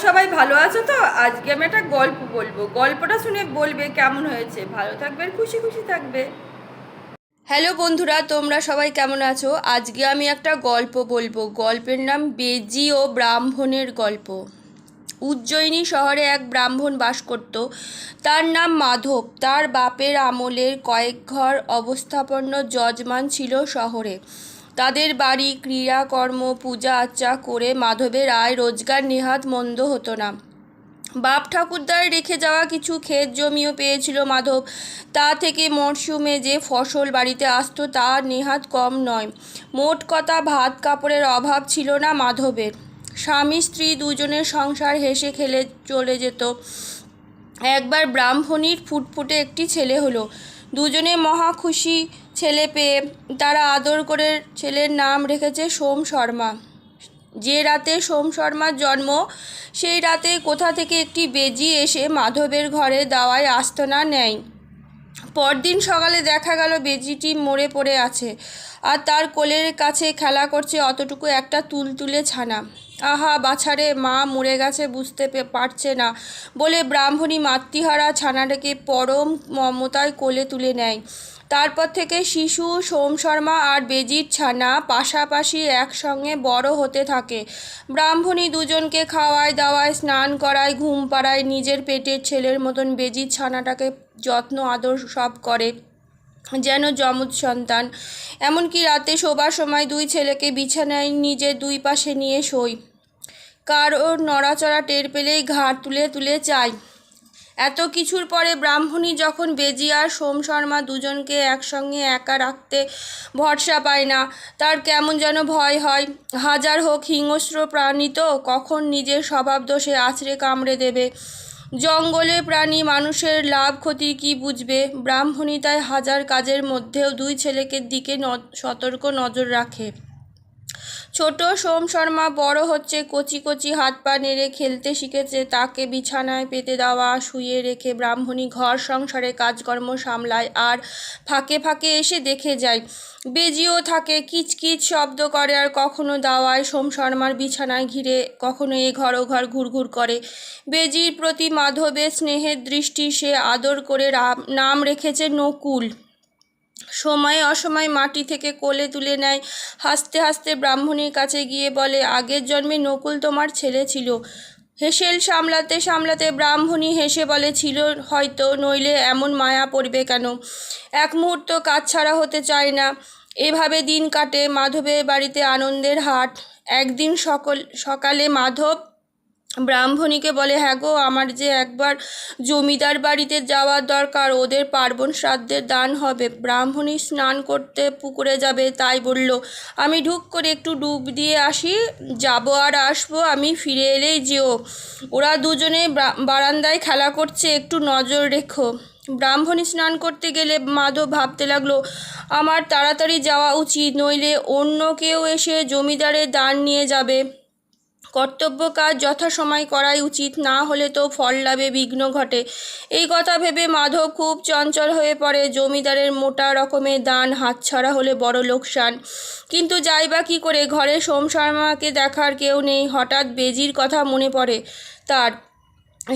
সবাই ভালো আছো তো? আজকে আমি একটা গল্প বলবো, গল্পটা শুনে বলবে কেমন হয়েছে। ভালো থাকবে আর খুশি খুশি থাকবে। হ্যালো বন্ধুরা, তোমরা সবাই কেমন আছো? আজকে আমি একটা গল্প বলবো। গল্পের নাম বেজি ও ব্রাহ্মণের গল্প। উজ্জয়িনী শহরে এক ব্রাহ্মণ বাস করত। তার নাম মাধব। তার বাপের আমলের কয়েক ঘর অবস্থাপন্ন যজমান ছিল শহরে। তাদের বাড়ি ক্রিয়াকর্ম পূজা আর্চা করে মাধবের আয় রোজগার নেহাত মন্দ হতো না। বাপ ঠাকুরদার রেখে যাওয়া কিছু ক্ষেত জমিও পেয়েছিল মাধব। তা থেকে মরশুমে যে ফসল বাড়িতে আসতো তা নেহাত কম নয়। মোট কথা ভাত কাপড়ের অভাব ছিল না মাধবের। স্বামী স্ত্রী দুজনের সংসার হেসে খেলে চলে যেত। একবার ব্রাহ্মণীর ফুটফুটে একটি ছেলে হলো। দুজনে মহা খুশি ছেলে পেয়ে। তারা আদর করে ছেলের নাম রেখেছে সোম শর্মা। যে রাতে সোম শর্মার জন্ম, সেই রাতে কোথা থেকে একটি বেজি এসে মাধবের ঘরে দাওয়ায় আস্তানা নেয়। পরদিন সকালে দেখা গেল বেজিটি মরে পড়ে আছে, আর তার কোলের কাছে খেলা করছে অতটুকু একটা তুলতুলে ছানা। আহা বাছারে, মা মরে গেছে বুঝতে পারছে না বলে ব্রাহ্মণী মাতৃহারা ছানাটাকে পরম মমতায় কোলে তুলে নেয়। তারপর থেকে শিশু সোম শর্মা আর বেজির ছানা পাশাপাশি একসঙ্গে বড় হতে থাকে। ব্রাহ্মণী দুজনকে খাওয়ায় দাওয়ায়, স্নান করায়, ঘুম পাড়ায়, নিজের পেটের ছেলের মতন বেজির ছানাটাকে যত্ন আদর সব করে, যেন যমজ সন্তান। এমনকি রাতে শোবার সময় দুই ছেলেকে বিছানায় নিজের দুই পাশে নিয়ে শোয়। কারোর নড়াচড়া টের পেলেই ঘাড় তুলে তুলে চায়। এত কিছুর পরে ব্রাহ্মণী যখন বেজি আর সোম শর্মা দুজনকে একসঙ্গে একা রাখতে ভরসা পায় না, তার কেমন যেন ভয় হয়। হাজার হোক হিংস্র প্রাণী তো, কখন নিজের স্বভাব দোষে আছড়ে কামড়ে দেবে। জঙ্গলে প্রাণী মানুষের লাভ ক্ষতির কি বুঝবে। ব্রাহ্মণী তাই হাজার কাজের মধ্যেও দুই ছেলেকে দিকে সতর্ক নজর রাখে। ছোট সোম শর্মা বড় হচ্ছে, কচি কচি হাত পা নেড়ে খেলতে শিখেছে। তাকে বিছানায় পেতে দেওয়া শুয়ে রেখে ব্রাহ্মণী ঘর সংসারে কাজকর্ম সামলায় আর ফাঁকে ফাঁকে এসে দেখে যায়। বেজিও থাকে, কিচকিচ শব্দ করে, আর কখনো দাওয়ায় সোম শর্মার বিছানায় ঘিরে, কখনো এ ঘর ও ঘর ঘুরঘুর করে। বেজির প্রতি মাধবের স্নেহের দৃষ্টি, সে আদর করে নাম রেখেছে নকুল। সময়ে অসময়ে মাটি থেকে কোলে তুলে নেয়। হাসতে হাসতে ব্রাহ্মণীর কাছে গিয়ে বলে, আগের জন্মে নকুল তোমার ছেলে ছিল। হেসেল সামলাতে সামলাতে ব্রাহ্মণী হেসে বলে, ছিল হয়তো, নইলে এমন মায়া পড়বে কেন। এক মুহূর্ত কাজ ছাড়া হতে চায় না। এভাবে দিন কাটে। মাধবের বাড়িতে আনন্দের হাট। একদিন সকালে মাধব ব্রাহ্মণীকে বলে, হ্যাঁ গো, আমার যে একবার জমিদার বাড়িতে যাওয়ার দরকার, ওদের পার্বণ শ্রাদ্ধের দান হবে। ব্রাহ্মণী স্নান করতে পুকুরে যাবে, তাই বলল, আমি ঢুক করে একটু ডুব দিয়ে আসি, যাবো আর আসবো, আমি ফিরে এলেই যেও। ওরা দুজনে বারান্দায় খেলা করছে, একটু নজর রেখো। ব্রাহ্মণী স্নান করতে গেলে মাধব ভাবতে লাগলো, আমার তাড়াতাড়ি যাওয়া উচিত, নইলে অন্য কেউ এসে জমিদারের দান নিয়ে যাবে। কর্তব্য কাজ যথাসময় করাই উচিত, না হলে তো ফল লাভে বিঘ্ন ঘটে। এই কথা ভেবে মাধব খুব চঞ্চল হয়ে পড়ে। জমিদারের মোটা রকমের দান হাতছাড়া হলে বড় লোকসান। কিন্তু যাই বা কী করে, ঘরে সোম শর্মাকে দেখার কেউ নেই। হঠাৎ বেজির কথা মনে পড়ে তার।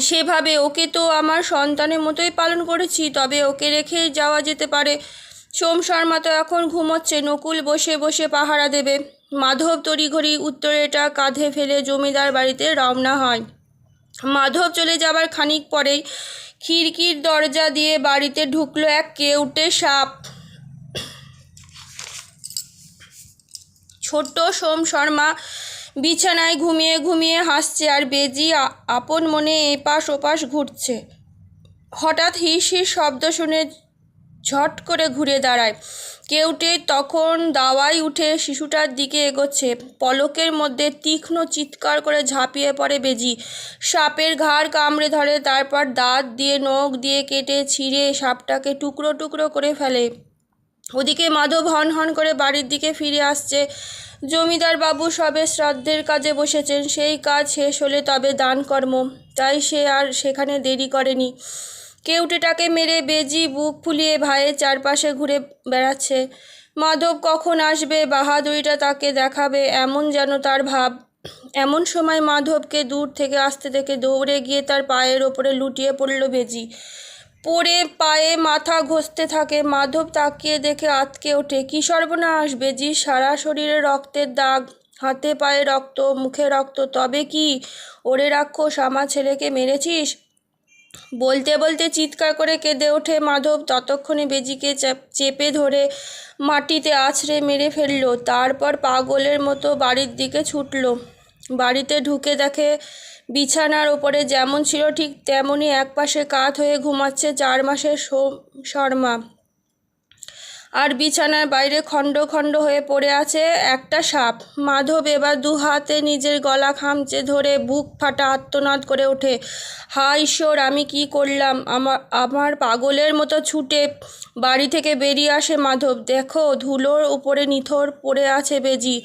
সেভাবে, ওকে তো আমার সন্তানের মতোই পালন করেছি, তবে ওকে রেখে যাওয়া যেতে পারে। সোম শর্মা তো এখন ঘুমোচ্ছে, নকুল বসে বসে পাহারা দেবে। মাধব তড়িঘড়ি উত্তরেটা কাঁধে ফেলে জমিদার বাড়িতে রওনা হয়। মাধব চলে যাবার খানিক পরেই খিড়কির দরজা দিয়ে বাড়িতে ঢুকলো এক কেউটে সাপ। ছোট্ট সোম শর্মা বিছানায় ঘুমিয়ে ঘুমিয়ে হাসছে, আর বেজি আপন মনে এপাশ ওপাশ ঘুরছে। হঠাৎ হিস হিস শব্দ শুনে ঝট করে ঘুরে দাঁড়ায়। কেউটে তখন দাওয়ায় উঠে শিশুটার দিকে এগোচ্ছে। পলকের মধ্যে তীক্ষ্ণ চিৎকার করে ঝাঁপিয়ে পড়ে বেজি। সাপের ঘাড় কামড়ে ধরে, তারপর দাঁত দিয়ে নখ দিয়ে কেটে ছিঁড়ে সাপটাকে টুকরো টুকরো করে ফেলে। ওদিকে মাধব হন হন করে বাড়ির দিকে ফিরে আসছে। জমিদার বাবু সবে শ্রাদ্ধের কাজে বসেছেন। সেই কাজ শেষ হলে তবে দানকর্ম, তাই সে আর সেখানে দেরি করেনি। কেউটেটাকে মেরে বেজি বুক ফুলিয়ে ভাইয়ের চারপাশে ঘুরে বেড়াচ্ছে। মাধব কখন আসবে, বাহাদুরিটা তাকে দেখাবে, এমন যেন তার ভাব। এমন সময় মাধবকে দূর থেকে আসতে দেখে দৌড়ে গিয়ে তার পায়ের ওপরে লুটিয়ে পড়ল বেজি। পড়ে পায়ে মাথা ঘষতে থাকে। মাধব তাকিয়ে দেখে আঁতকে ওঠে। কী সর্বনাশ! বেজির সারা শরীরে রক্তের দাগ, হাতে পায়ে রক্ত, মুখে রক্ত। তবে কি? ওরে রাক্ষস, আমার ছেলেকে মেরেছিস? বলতে বলতে চিৎকার করে কেঁদে ওঠে মাধব। ততক্ষণে বেজিকে চেপে ধরে মাটিতে আছড়ে মেরে ফেলল। তারপর পাগলের মতো বাড়ির দিকে ছুটল। বাড়িতে ঢুকে দেখে বিছানার ওপরে যেমন ছিল ঠিক তেমনই একপাশে কাত হয়ে ঘুমাচ্ছে 4 মাসের শর্মা। আর বিছানার বাইরে খণ্ড খণ্ড হয়ে পড়ে আছে একটা সাপ। মাধব এবার 2 হাতে নিজের গলা খামচে ধরে বুক ফাটা আর্তনাদ করে ওঠে, হা ঈশ্বর, আমি কি করলাম? আমার পাগলের মতো ছুটে বাড়ি থেকে বেরিয়ে আসে মাধব। দেখো, ধুলোর উপরে নিথর পড়ে আছে বেজি।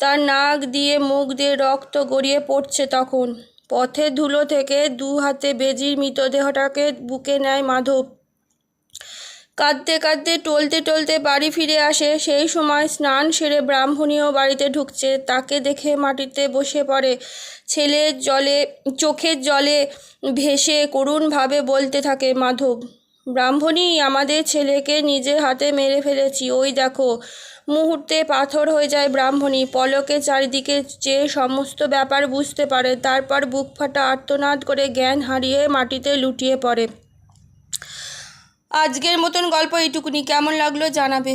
তার নাক দিয়ে মুখ দিয়ে রক্ত গড়িয়ে পড়ছে। তখন পথের ধুলো থেকে 2 হাতে বেজির মৃতদেহটাকে বুকে নেয় মাধব। কাঁদতে কাঁদতে টলতে টলতে বাড়ি ফিরে আসে। সেই সময় স্নান সেরে ব্রাহ্মণীও বাড়িতে ঢুকছে। তাকে দেখে মাটিতে বসে পড়ে। চোখের জলে ভেসে করুণভাবে বলতে থাকে মাধব, ব্রাহ্মণী, আমাদের ছেলেকে নিজের হাতে মেরে ফেলেছি, ওই দেখো। মুহূর্তে পাথর হয়ে যায় ব্রাহ্মণী। পলকে চারিদিকে চেয়ে সমস্ত ব্যাপার বুঝতে পারে। তারপর বুক ফাটা আর্তনাদ করে জ্ঞান হারিয়ে মাটিতে লুটিয়ে পড়ে। আজকের মতন গল্প এইটুকুনি। কেমন লাগলো জানাবে।